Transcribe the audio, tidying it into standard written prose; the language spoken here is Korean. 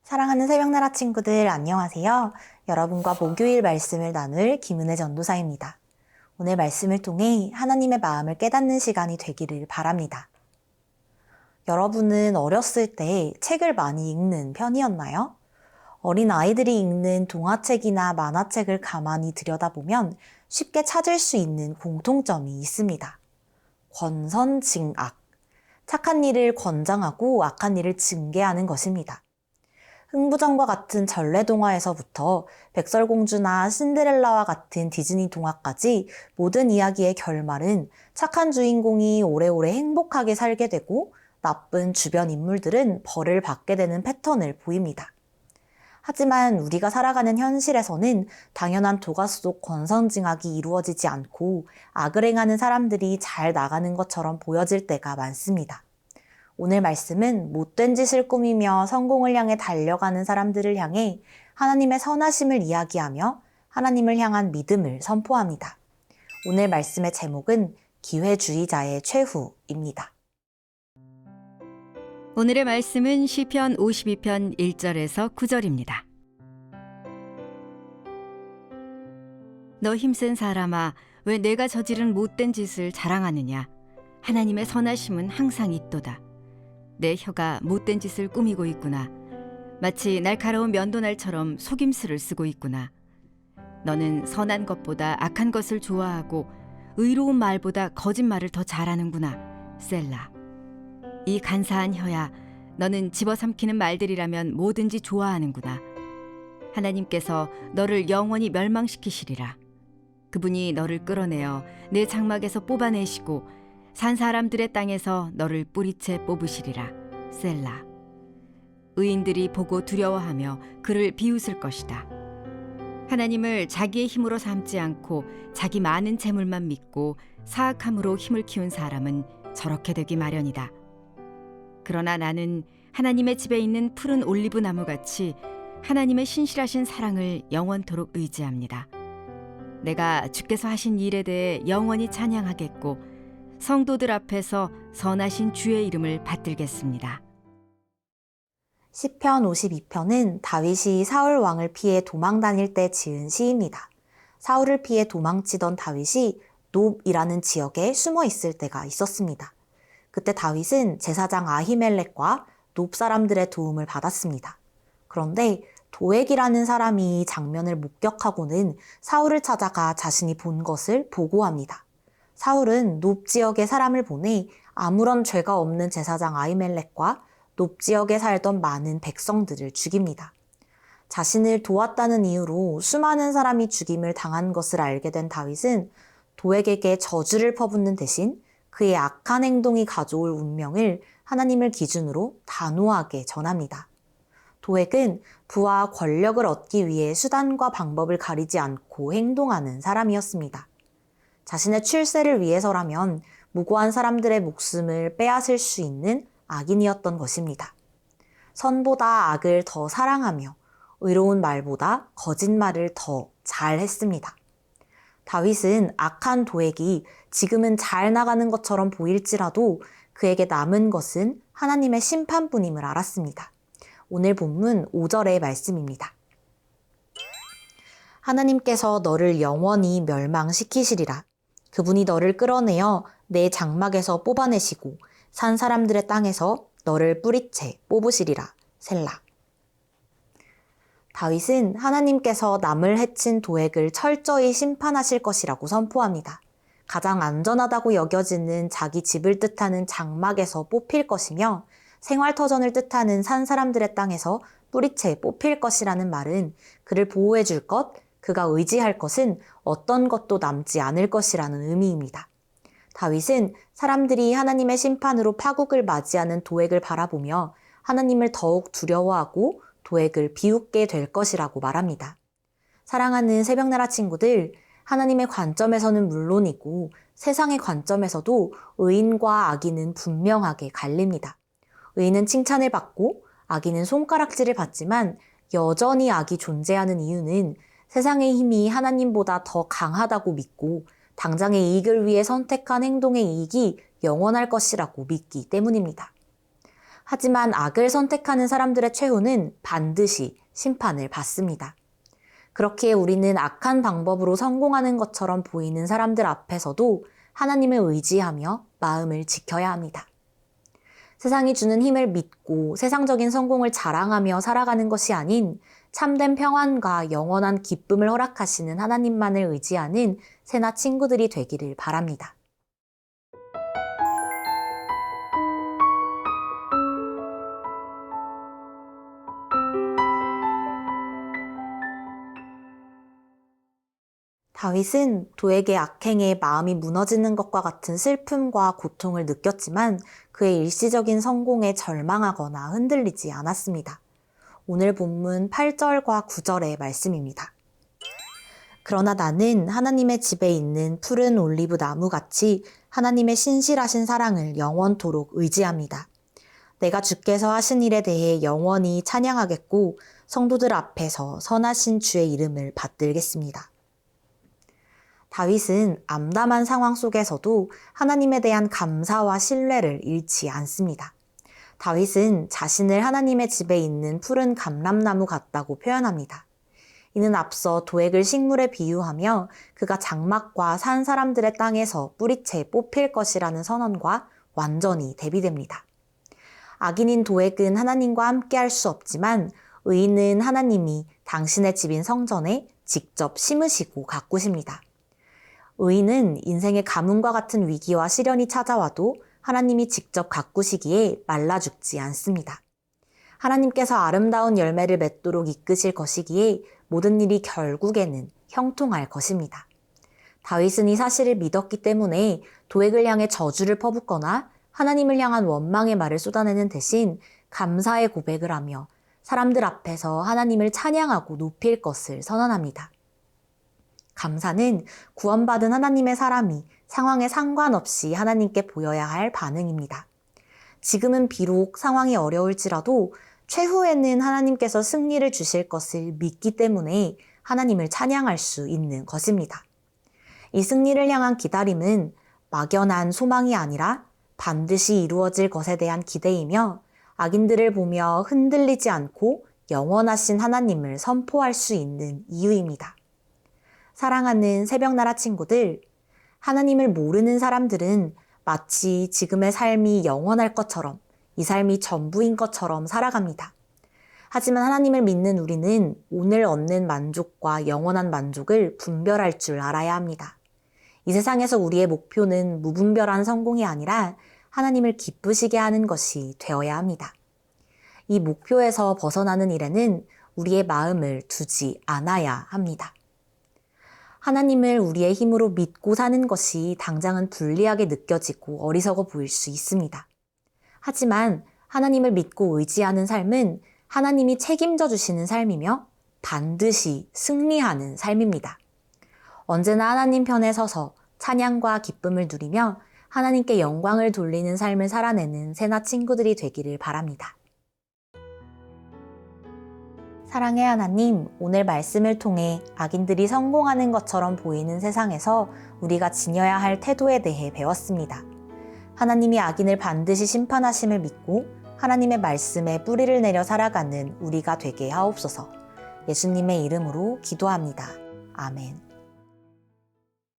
사랑하는 새벽나라 친구들 안녕하세요. 여러분과 목요일 말씀을 나눌 김은혜 전도사입니다. 오늘 말씀을 통해 하나님의 마음을 깨닫는 시간이 되기를 바랍니다. 여러분은 어렸을 때 책을 많이 읽는 편이었나요? 어린 아이들이 읽는 동화책이나 만화책을 가만히 들여다보면 쉽게 찾을 수 있는 공통점이 있습니다. 권선징악. 착한 일을 권장하고 악한 일을 징계하는 것입니다. 흥부전과 같은 전래 동화에서부터 백설공주나 신데렐라와 같은 디즈니 동화까지 모든 이야기의 결말은 착한 주인공이 오래오래 행복하게 살게 되고 나쁜 주변 인물들은 벌을 받게 되는 패턴을 보입니다. 하지만 우리가 살아가는 현실에서는 당연한 도가 속 권선징악이 이루어지지 않고 악을 행하는 사람들이 잘 나가는 것처럼 보여질 때가 많습니다. 오늘 말씀은 못된 짓을 꾸미며 성공을 향해 달려가는 사람들을 향해 하나님의 선하심을 이야기하며 하나님을 향한 믿음을 선포합니다. 오늘 말씀의 제목은 기회주의자의 최후입니다. 오늘의 말씀은 시편 52편 1절에서 9절입니다. 너 힘센 사람아, 왜 내가 저지른 못된 짓을 자랑하느냐? 하나님의 선하심은 항상 있도다. 내 혀가 못된 짓을 꾸미고 있구나. 마치 날카로운 면도날처럼 속임수를 쓰고 있구나. 너는 선한 것보다 악한 것을 좋아하고 의로운 말보다 거짓말을 더 잘하는구나. 셀라. 이 간사한 혀야, 너는 집어삼키는 말들이라면 뭐든지 좋아하는구나. 하나님께서 너를 영원히 멸망시키시리라. 그분이 너를 끌어내어 내 장막에서 뽑아내시고 산 사람들의 땅에서 너를 뿌리채 뽑으시리라. 셀라. 의인들이 보고 두려워하며 그를 비웃을 것이다. 하나님을 자기의 힘으로 삼지 않고 자기 많은 재물만 믿고 사악함으로 힘을 키운 사람은 저렇게 되기 마련이다. 그러나 나는 하나님의 집에 있는 푸른 올리브 나무같이 하나님의 신실하신 사랑을 영원토록 의지합니다. 내가 주께서 하신 일에 대해 영원히 찬양하겠고 성도들 앞에서 선하신 주의 이름을 받들겠습니다. 시편 52편은 다윗이 사울 왕을 피해 도망 다닐 때 지은 시입니다. 사울을 피해 도망치던 다윗이 놉이라는 지역에 숨어 있을 때가 있었습니다. 그때 다윗은 제사장 아히멜렉과 놉 사람들의 도움을 받았습니다. 그런데 도액이라는 사람이 장면을 목격하고는 사울을 찾아가 자신이 본 것을 보고합니다. 사울은 놉 지역에 사람을 보내 아무런 죄가 없는 제사장 아히멜렉과 놉 지역에 살던 많은 백성들을 죽입니다. 자신을 도왔다는 이유로 수많은 사람이 죽임을 당한 것을 알게 된 다윗은 도액에게 저주를 퍼붓는 대신 그의 악한 행동이 가져올 운명을 하나님을 기준으로 단호하게 전합니다. 도액은 부와 권력을 얻기 위해 수단과 방법을 가리지 않고 행동하는 사람이었습니다. 자신의 출세를 위해서라면 무고한 사람들의 목숨을 빼앗을 수 있는 악인이었던 것입니다. 선보다 악을 더 사랑하며 의로운 말보다 거짓말을 더 잘했습니다. 다윗은 악한 도액이 지금은 잘 나가는 것처럼 보일지라도 그에게 남은 것은 하나님의 심판뿐임을 알았습니다. 오늘 본문 5절의 말씀입니다. 하나님께서 너를 영원히 멸망시키시리라. 그분이 너를 끌어내어 내 장막에서 뽑아내시고 산 사람들의 땅에서 너를 뿌리채 뽑으시리라. 셀라. 다윗은 하나님께서 남을 해친 도액을 철저히 심판하실 것이라고 선포합니다. 가장 안전하다고 여겨지는 자기 집을 뜻하는 장막에서 뽑힐 것이며 생활터전을 뜻하는 산 사람들의 땅에서 뿌리채 뽑힐 것이라는 말은 그를 보호해 줄 것, 그가 의지할 것은 어떤 것도 남지 않을 것이라는 의미입니다. 다윗은 사람들이 하나님의 심판으로 파국을 맞이하는 도액을 바라보며 하나님을 더욱 두려워하고 도액을 비웃게 될 것이라고 말합니다. 사랑하는 새벽나라 친구들, 하나님의 관점에서는 물론이고 세상의 관점에서도 의인과 악인은 분명하게 갈립니다. 의인은 칭찬을 받고 악인은 손가락질을 받지만 여전히 악이 존재하는 이유는 세상의 힘이 하나님보다 더 강하다고 믿고 당장의 이익을 위해 선택한 행동의 이익이 영원할 것이라고 믿기 때문입니다. 하지만 악을 선택하는 사람들의 최후는 반드시 심판을 받습니다. 그렇기에 우리는 악한 방법으로 성공하는 것처럼 보이는 사람들 앞에서도 하나님을 의지하며 마음을 지켜야 합니다. 세상이 주는 힘을 믿고 세상적인 성공을 자랑하며 살아가는 것이 아닌 참된 평안과 영원한 기쁨을 허락하시는 하나님만을 의지하는 새나 친구들이 되기를 바랍니다. 다윗은 도액의 악행에 마음이 무너지는 것과 같은 슬픔과 고통을 느꼈지만 그의 일시적인 성공에 절망하거나 흔들리지 않았습니다. 오늘 본문 8절과 9절의 말씀입니다. 그러나 나는 하나님의 집에 있는 푸른 올리브 나무같이 하나님의 신실하신 사랑을 영원토록 의지합니다. 내가 주께서 하신 일에 대해 영원히 찬양하겠고 성도들 앞에서 선하신 주의 이름을 받들겠습니다. 다윗은 암담한 상황 속에서도 하나님에 대한 감사와 신뢰를 잃지 않습니다. 다윗은 자신을 하나님의 집에 있는 푸른 감람나무 같다고 표현합니다. 이는 앞서 도액을 식물에 비유하며 그가 장막과 산 사람들의 땅에서 뿌리채 뽑힐 것이라는 선언과 완전히 대비됩니다. 악인인 도액은 하나님과 함께 할 수 없지만 의인은 하나님이 당신의 집인 성전에 직접 심으시고 가꾸십니다. 의인은 인생의 가뭄과 같은 위기와 시련이 찾아와도 하나님이 직접 가꾸시기에 말라 죽지 않습니다. 하나님께서 아름다운 열매를 맺도록 이끄실 것이기에 모든 일이 결국에는 형통할 것입니다. 다윗은 이 사실을 믿었기 때문에 도액을 향해 저주를 퍼붓거나 하나님을 향한 원망의 말을 쏟아내는 대신 감사의 고백을 하며 사람들 앞에서 하나님을 찬양하고 높일 것을 선언합니다. 감사는 구원받은 하나님의 사람이 상황에 상관없이 하나님께 보여야 할 반응입니다. 지금은 비록 상황이 어려울지라도 최후에는 하나님께서 승리를 주실 것을 믿기 때문에 하나님을 찬양할 수 있는 것입니다. 이 승리를 향한 기다림은 막연한 소망이 아니라 반드시 이루어질 것에 대한 기대이며 악인들을 보며 흔들리지 않고 영원하신 하나님을 선포할 수 있는 이유입니다. 사랑하는 새벽나라 친구들, 하나님을 모르는 사람들은 마치 지금의 삶이 영원할 것처럼 이 삶이 전부인 것처럼 살아갑니다. 하지만 하나님을 믿는 우리는 오늘 얻는 만족과 영원한 만족을 분별할 줄 알아야 합니다. 이 세상에서 우리의 목표는 무분별한 성공이 아니라 하나님을 기쁘시게 하는 것이 되어야 합니다. 이 목표에서 벗어나는 일에는 우리의 마음을 두지 않아야 합니다. 하나님을 우리의 힘으로 믿고 사는 것이 당장은 불리하게 느껴지고 어리석어 보일 수 있습니다. 하지만 하나님을 믿고 의지하는 삶은 하나님이 책임져 주시는 삶이며 반드시 승리하는 삶입니다. 언제나 하나님 편에 서서 찬양과 기쁨을 누리며 하나님께 영광을 돌리는 삶을 살아내는 새나 친구들이 되기를 바랍니다. 사랑의 하나님, 오늘 말씀을 통해 악인들이 성공하는 것처럼 보이는 세상에서 우리가 지녀야 할 태도에 대해 배웠습니다. 하나님이 악인을 반드시 심판하심을 믿고 하나님의 말씀에 뿌리를 내려 살아가는 우리가 되게 하옵소서. 예수님의 이름으로 기도합니다. 아멘.